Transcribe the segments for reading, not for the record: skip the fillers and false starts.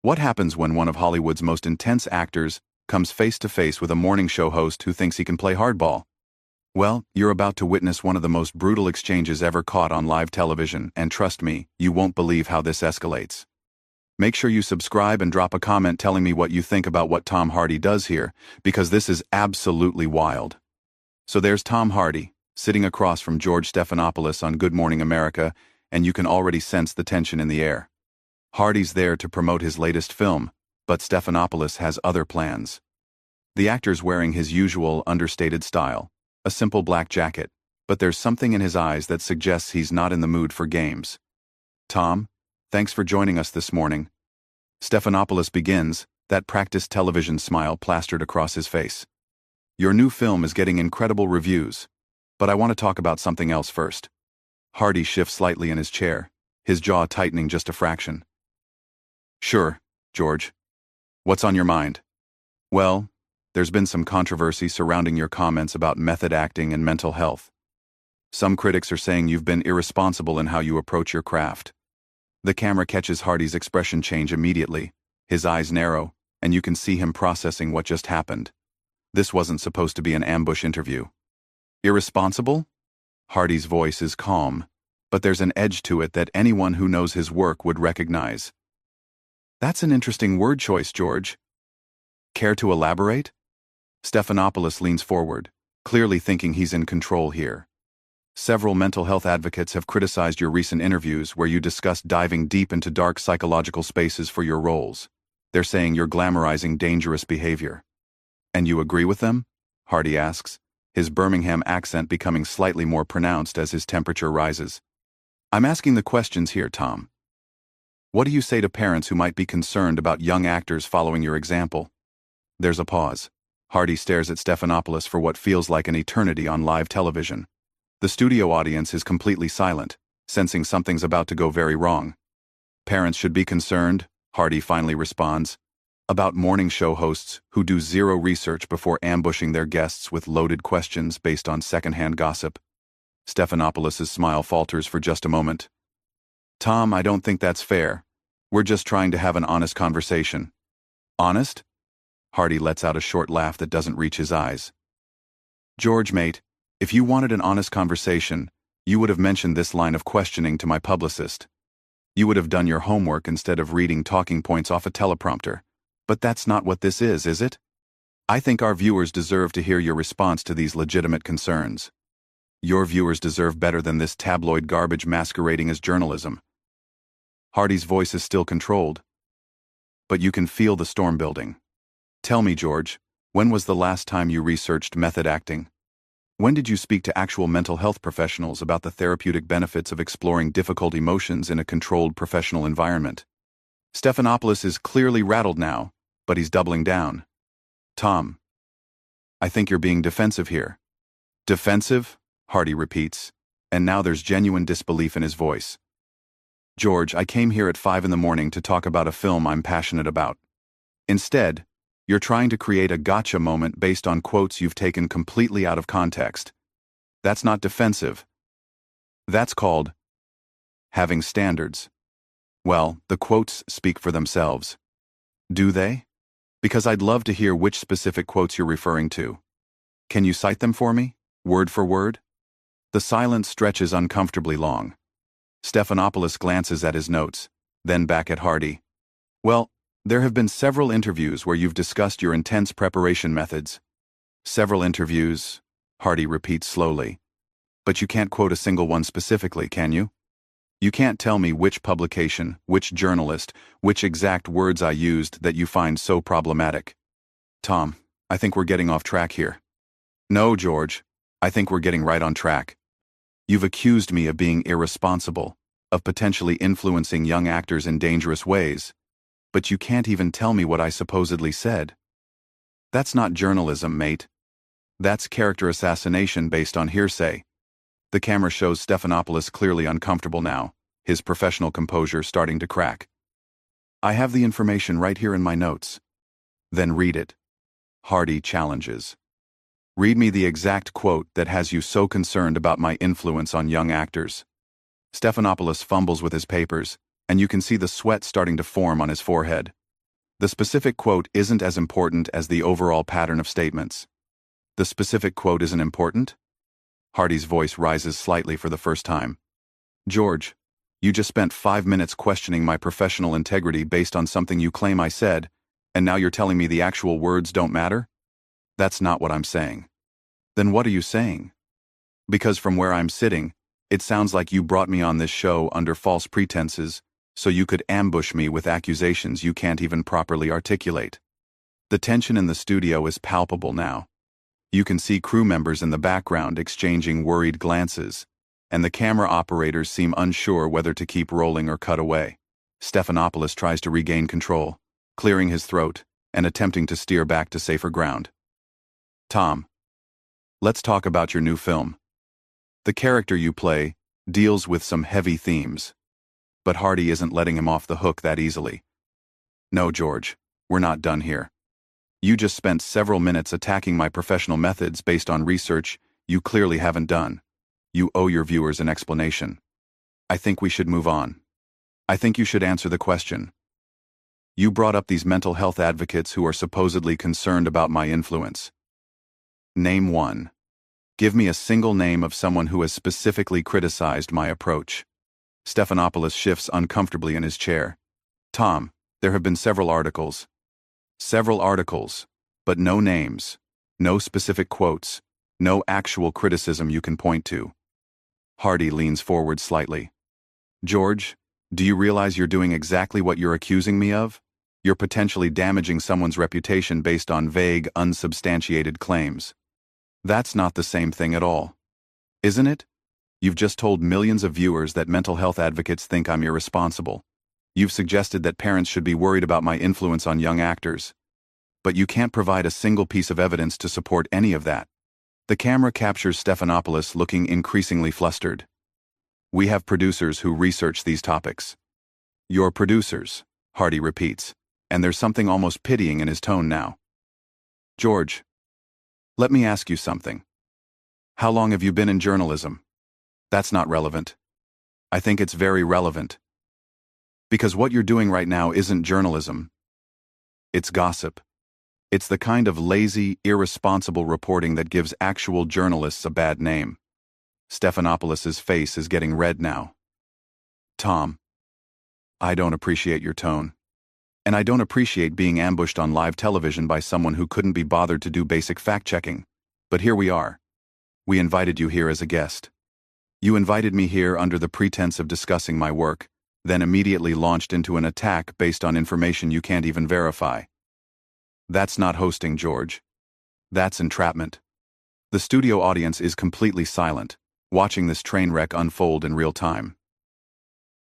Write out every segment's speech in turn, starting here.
What happens when one of Hollywood's most intense actors comes face to face with a morning show host who thinks he can play hardball? Well, you're about to witness one of the most brutal exchanges ever caught on live television, and trust me, you won't believe how this escalates. Make sure you subscribe and drop a comment telling me what you think about what Tom Hardy does here, because this is absolutely wild. So there's Tom Hardy, sitting across from George Stephanopoulos on Good Morning America, and you can already sense the tension in the air. Hardy's there to promote his latest film, but Stephanopoulos has other plans. The actor's wearing his usual understated style, a simple black jacket, but there's something in his eyes that suggests he's not in the mood for games. Tom, thanks for joining us this morning. Stephanopoulos begins, that practiced television smile plastered across his face. Your new film is getting incredible reviews, but I want to talk about something else first. Hardy shifts slightly in his chair, his jaw tightening just a fraction. Sure, George. What's on your mind? Well, there's been some controversy surrounding your comments about method acting and mental health. Some critics are saying you've been irresponsible in how you approach your craft. The camera catches Hardy's expression change immediately, his eyes narrow, and you can see him processing what just happened. This wasn't supposed to be an ambush interview. Irresponsible? Hardy's voice is calm, but there's an edge to it that anyone who knows his work would recognize. That's an interesting word choice, George. Care to elaborate? Stephanopoulos leans forward, clearly thinking he's in control here. Several mental health advocates have criticized your recent interviews where you discussed diving deep into dark psychological spaces for your roles. They're saying you're glamorizing dangerous behavior. And you agree with them? Hardy asks, his Birmingham accent becoming slightly more pronounced as his temperature rises. I'm asking the questions here, Tom. What do you say to parents who might be concerned about young actors following your example? There's a pause. Hardy stares at Stephanopoulos for what feels like an eternity on live television. The studio audience is completely silent, sensing something's about to go very wrong. Parents should be concerned, Hardy finally responds, about morning show hosts who do zero research before ambushing their guests with loaded questions based on secondhand gossip. Stephanopoulos' smile falters for just a moment. Tom, I don't think that's fair. We're just trying to have an honest conversation. Honest? Hardy lets out a short laugh that doesn't reach his eyes. George, mate, if you wanted an honest conversation, you would have mentioned this line of questioning to my publicist. You would have done your homework instead of reading talking points off a teleprompter. But that's not what this is it? I think our viewers deserve to hear your response to these legitimate concerns. Your viewers deserve better than this tabloid garbage masquerading as journalism. Hardy's voice is still controlled, but you can feel the storm building. Tell me, George, when was the last time you researched method acting? When did you speak to actual mental health professionals about the therapeutic benefits of exploring difficult emotions in a controlled professional environment? Stephanopoulos is clearly rattled now, but he's doubling down. Tom, I think you're being defensive here. Defensive? Hardy repeats, and now there's genuine disbelief in his voice. George, I came here at 5 a.m. to talk about a film I'm passionate about. Instead, you're trying to create a gotcha moment based on quotes you've taken completely out of context. That's not defensive. That's called having standards. Well, the quotes speak for themselves. Do they? Because I'd love to hear which specific quotes you're referring to. Can you cite them for me, word for word? The silence stretches uncomfortably long. Stephanopoulos glances at his notes, then back at Hardy. Well, there have been several interviews where you've discussed your intense preparation methods. Several interviews, Hardy repeats slowly. But you can't quote a single one specifically, can you? You can't tell me which publication, which journalist, which exact words I used that you find so problematic. Tom, I think we're getting off track here. No, George, I think we're getting right on track. You've accused me of being irresponsible, of potentially influencing young actors in dangerous ways, but you can't even tell me what I supposedly said. That's not journalism, mate. That's character assassination based on hearsay. The camera shows Stephanopoulos clearly uncomfortable now, his professional composure starting to crack. I have the information right here in my notes. Then read it. Hardy challenges. Read me the exact quote that has you so concerned about my influence on young actors. Stephanopoulos fumbles with his papers, and you can see the sweat starting to form on his forehead. The specific quote isn't as important as the overall pattern of statements. The specific quote isn't important? Hardy's voice rises slightly for the first time. George, you just spent 5 minutes questioning my professional integrity based on something you claim I said, and now you're telling me the actual words don't matter? That's not what I'm saying. Then what are you saying? Because from where I'm sitting, it sounds like you brought me on this show under false pretenses, so you could ambush me with accusations you can't even properly articulate. The tension in the studio is palpable now. You can see crew members in the background exchanging worried glances, and the camera operators seem unsure whether to keep rolling or cut away. Stephanopoulos tries to regain control, clearing his throat and attempting to steer back to safer ground. Tom, let's talk about your new film. The character you play deals with some heavy themes, but Hardy isn't letting him off the hook that easily. No, George, we're not done here. You just spent several minutes attacking my professional methods based on research you clearly haven't done. You owe your viewers an explanation. I think we should move on. I think you should answer the question. You brought up these mental health advocates who are supposedly concerned about my influence. Name one. Give me a single name of someone who has specifically criticized my approach. Stephanopoulos shifts uncomfortably in his chair. Tom, there have been several articles. Several articles, but no names, no specific quotes, no actual criticism you can point to. Hardy leans forward slightly. George, do you realize you're doing exactly what you're accusing me of? You're potentially damaging someone's reputation based on vague, unsubstantiated claims. That's not the same thing at all. Isn't it? You've just told millions of viewers that mental health advocates think I'm irresponsible. You've suggested that parents should be worried about my influence on young actors. But you can't provide a single piece of evidence to support any of that. The camera captures Stephanopoulos looking increasingly flustered. We have producers who research these topics. Your producers, Hardy repeats, and there's something almost pitying in his tone now. George, let me ask you something. How long have you been in journalism? That's not relevant. I think it's very relevant. Because what you're doing right now isn't journalism. It's gossip. It's the kind of lazy, irresponsible reporting that gives actual journalists a bad name. Stephanopoulos' face is getting red now. Tom, I don't appreciate your tone. And I don't appreciate being ambushed on live television by someone who couldn't be bothered to do basic fact-checking. But here we are. We invited you here as a guest. You invited me here under the pretense of discussing my work, then immediately launched into an attack based on information you can't even verify. That's not hosting, George. That's entrapment. The studio audience is completely silent, watching this train wreck unfold in real time.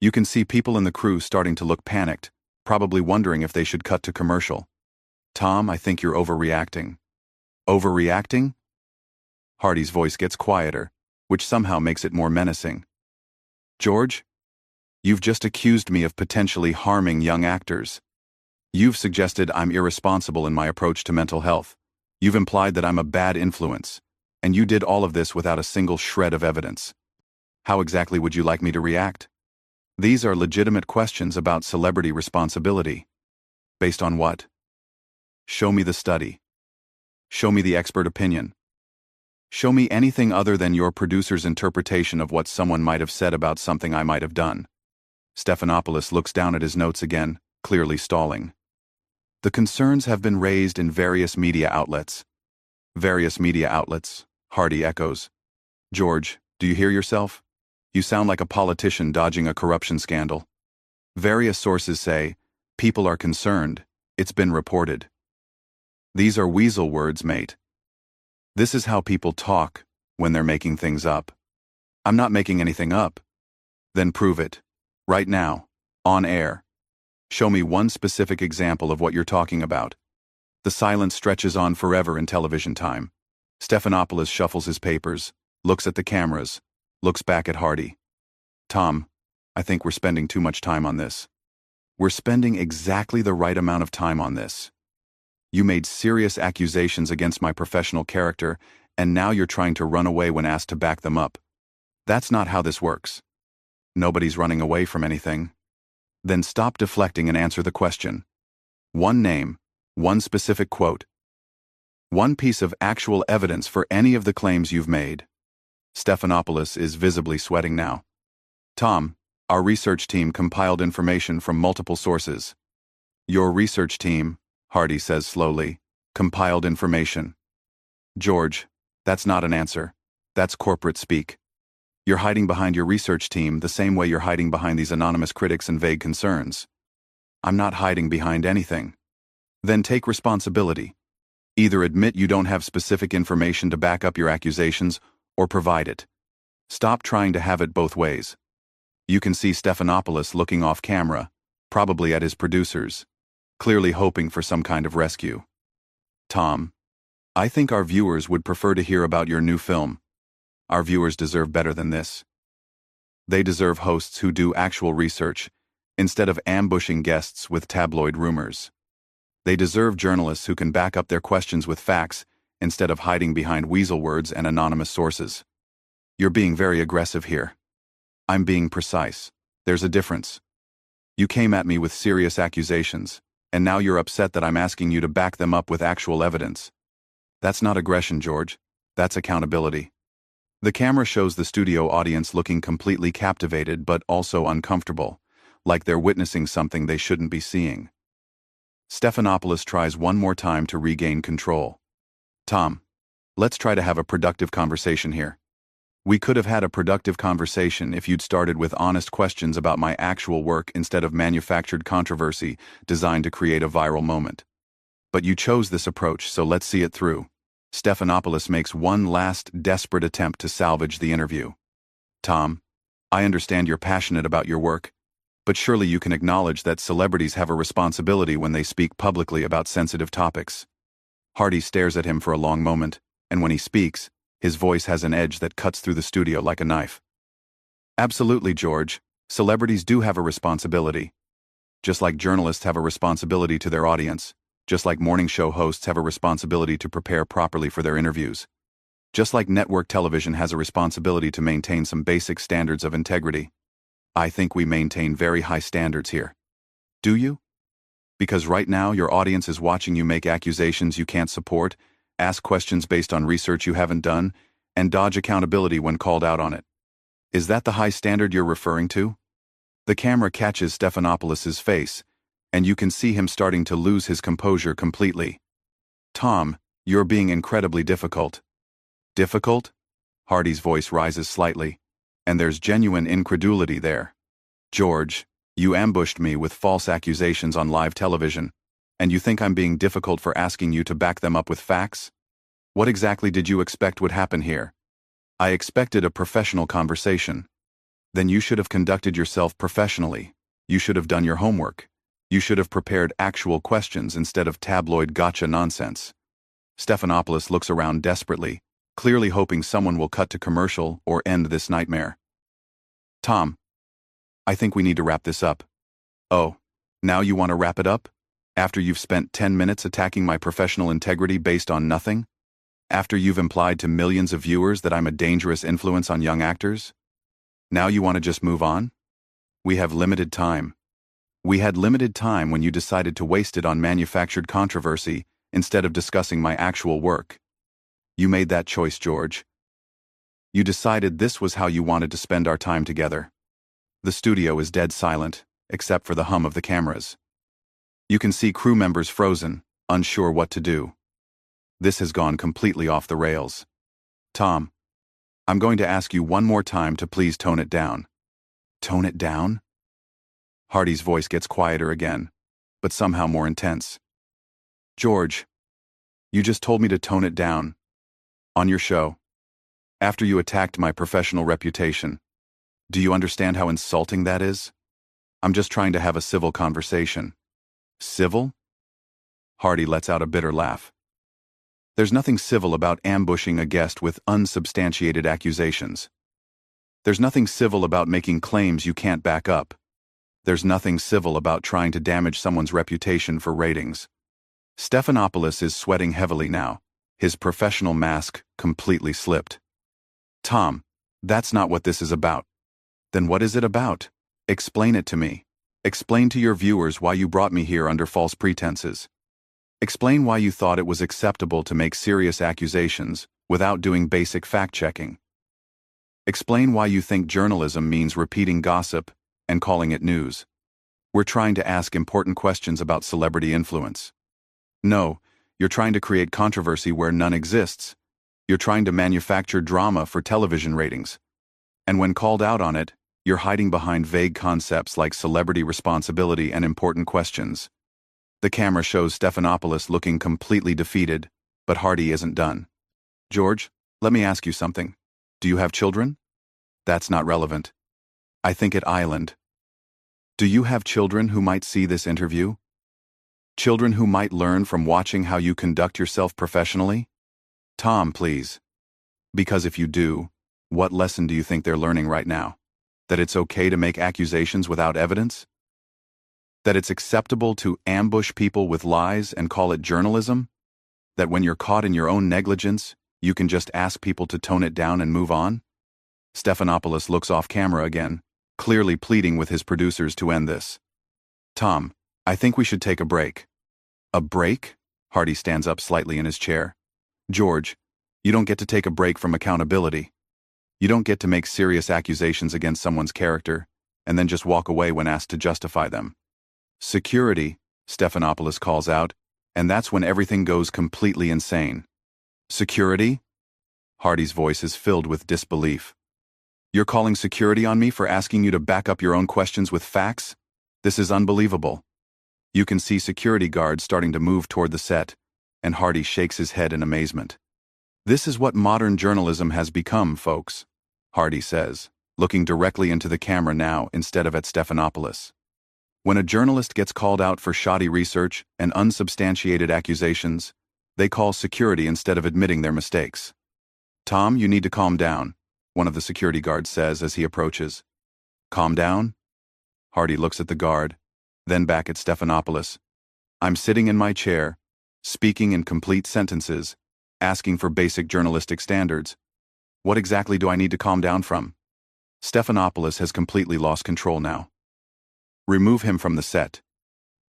You can see people in the crew starting to look panicked, probably wondering if they should cut to commercial. Tom, I think you're overreacting. Overreacting? Hardy's voice gets quieter, which somehow makes it more menacing. George, you've just accused me of potentially harming young actors. You've suggested I'm irresponsible in my approach to mental health. You've implied that I'm a bad influence, and you did all of this without a single shred of evidence. How exactly would you like me to react? These are legitimate questions about celebrity responsibility. Based on what? Show me the study. Show me the expert opinion. Show me anything other than your producer's interpretation of what someone might have said about something I might have done. Stephanopoulos looks down at his notes again, clearly stalling. The concerns have been raised in various media outlets. Various media outlets, Hardy echoes. George, do you hear yourself? You sound like a politician dodging a corruption scandal. Various sources say, people are concerned, it's been reported. These are weasel words, mate. This is how people talk when they're making things up. I'm not making anything up. Then prove it. Right now. On air. Show me one specific example of what you're talking about. The silence stretches on forever in television time. Stephanopoulos shuffles his papers, looks at the cameras, looks back at Hardy. Tom, I think we're spending too much time on this. We're spending exactly the right amount of time on this. You made serious accusations against my professional character, and now you're trying to run away when asked to back them up. That's not how this works. Nobody's running away from anything. Then stop deflecting and answer the question. One name, one specific quote, one piece of actual evidence for any of the claims you've made. Stephanopoulos is visibly sweating now. Tom, our research team compiled information from multiple sources. Your research team, Hardy says slowly, compiled information. George, that's not an answer. That's corporate speak. You're hiding behind your research team the same way you're hiding behind these anonymous critics and vague concerns. I'm not hiding behind anything. Then take responsibility. Either admit you don't have specific information to back up your accusations, or provide it. Stop trying to have it both ways. You can see Stephanopoulos looking off camera, probably at his producers, clearly hoping for some kind of rescue. Tom, I think our viewers would prefer to hear about your new film. Our viewers deserve better than this. They deserve hosts who do actual research, instead of ambushing guests with tabloid rumors. They deserve journalists who can back up their questions with facts, instead of hiding behind weasel words and anonymous sources. You're being very aggressive here. I'm being precise. There's a difference. You came at me with serious accusations, and now you're upset that I'm asking you to back them up with actual evidence. That's not aggression, George. That's accountability. The camera shows the studio audience looking completely captivated but also uncomfortable, like they're witnessing something they shouldn't be seeing. Stephanopoulos tries one more time to regain control. Tom, let's try to have a productive conversation here. We could have had a productive conversation if you'd started with honest questions about my actual work instead of manufactured controversy designed to create a viral moment. But you chose this approach, so let's see it through. Stephanopoulos makes one last desperate attempt to salvage the interview. Tom, I understand you're passionate about your work, but surely you can acknowledge that celebrities have a responsibility when they speak publicly about sensitive topics. Hardy stares at him for a long moment, and when he speaks, his voice has an edge that cuts through the studio like a knife. Absolutely, George. Celebrities do have a responsibility. Just like journalists have a responsibility to their audience. Just like morning show hosts have a responsibility to prepare properly for their interviews. Just like network television has a responsibility to maintain some basic standards of integrity. I think we maintain very high standards here. Do you? Because right now your audience is watching you make accusations you can't support, ask questions based on research you haven't done, and dodge accountability when called out on it. Is that the high standard you're referring to? The camera catches Stephanopoulos' face, and you can see him starting to lose his composure completely. Tom, you're being incredibly difficult. Difficult? Hardy's voice rises slightly, and there's genuine incredulity there. George, you ambushed me with false accusations on live television, and you think I'm being difficult for asking you to back them up with facts? What exactly did you expect would happen here? I expected a professional conversation. Then you should have conducted yourself professionally. You should have done your homework. You should have prepared actual questions instead of tabloid gotcha nonsense. Stephanopoulos looks around desperately, clearly hoping someone will cut to commercial or end this nightmare. Tom, I think we need to wrap this up. Oh, now you want to wrap it up? After you've spent 10 minutes attacking my professional integrity based on nothing? After you've implied to millions of viewers that I'm a dangerous influence on young actors? Now you want to just move on? We have limited time. We had limited time when you decided to waste it on manufactured controversy instead of discussing my actual work. You made that choice, George. You decided this was how you wanted to spend our time together. The studio is dead silent, except for the hum of the cameras. You can see crew members frozen, unsure what to do. This has gone completely off the rails. Tom, I'm going to ask you one more time to please tone it down. Tone it down? Hardy's voice gets quieter again, but somehow more intense. George, you just told me to tone it down. On your show. After you attacked my professional reputation. Do you understand how insulting that is? I'm just trying to have a civil conversation. Civil? Hardy lets out a bitter laugh. There's nothing civil about ambushing a guest with unsubstantiated accusations. There's nothing civil about making claims you can't back up. There's nothing civil about trying to damage someone's reputation for ratings. Stephanopoulos is sweating heavily now, his professional mask completely slipped. Tom, that's not what this is about. Then what is it about? Explain it to me. Explain to your viewers why you brought me here under false pretenses. Explain why you thought it was acceptable to make serious accusations without doing basic fact-checking. Explain why you think journalism means repeating gossip and calling it news. We're trying to ask important questions about celebrity influence. No, you're trying to create controversy where none exists. You're trying to manufacture drama for television ratings. And when called out on it, you're hiding behind vague concepts like celebrity responsibility and important questions. The camera shows Stephanopoulos looking completely defeated, but Hardy isn't done. George, let me ask you something. Do you have children? That's not relevant. I think at Island. Do you have children who might see this interview? Children who might learn from watching how you conduct yourself professionally? Tom, please. Because if you do, what lesson do you think they're learning right now? That it's okay to make accusations without evidence? That it's acceptable to ambush people with lies and call it journalism? That when you're caught in your own negligence, you can just ask people to tone it down and move on? Stephanopoulos looks off camera again, clearly pleading with his producers to end this. Tom, I think we should take a break. A break? Hardy stands up slightly in his chair. George, you don't get to take a break from accountability. You don't get to make serious accusations against someone's character and then just walk away when asked to justify them. Security, Stephanopoulos calls out, and that's when everything goes completely insane. Security? Hardy's voice is filled with disbelief. You're calling security on me for asking you to back up your own questions with facts? This is unbelievable. You can see security guards starting to move toward the set, and Hardy shakes his head in amazement. This is what modern journalism has become, folks, Hardy says, looking directly into the camera now instead of at Stephanopoulos. When a journalist gets called out for shoddy research and unsubstantiated accusations, they call security instead of admitting their mistakes. Tom, you need to calm down, one of the security guards says as he approaches. Calm down? Hardy looks at the guard, then back at Stephanopoulos. I'm sitting in my chair, speaking in complete sentences, asking for basic journalistic standards. What exactly do I need to calm down from? Stephanopoulos has completely lost control now. Remove him from the set.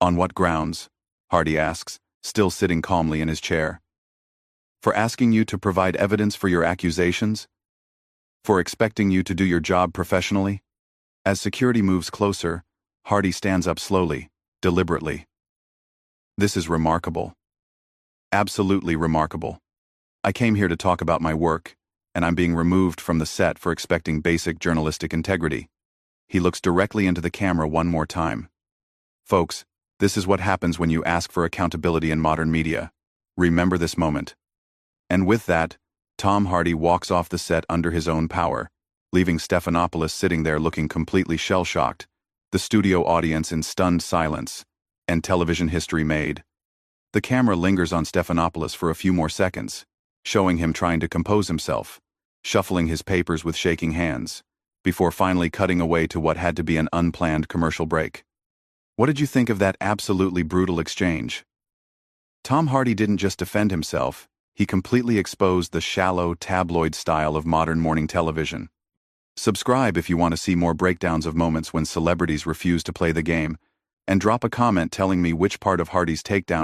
On what grounds? Hardy asks, still sitting calmly in his chair. For asking you to provide evidence for your accusations? For expecting you to do your job professionally? As security moves closer, Hardy stands up slowly, deliberately. This is remarkable. Absolutely remarkable. I came here to talk about my work, and I'm being removed from the set for expecting basic journalistic integrity. He looks directly into the camera one more time. Folks, this is what happens when you ask for accountability in modern media. Remember this moment. And with that, Tom Hardy walks off the set under his own power, leaving Stephanopoulos sitting there looking completely shell-shocked, the studio audience in stunned silence, and television history made. The camera lingers on Stephanopoulos for a few more seconds, showing him trying to compose himself, shuffling his papers with shaking hands, before finally cutting away to what had to be an unplanned commercial break. What did you think of that absolutely brutal exchange? Tom Hardy didn't just defend himself, he completely exposed the shallow, tabloid style of modern morning television. Subscribe if you want to see more breakdowns of moments when celebrities refuse to play the game, and drop a comment telling me which part of Hardy's takedown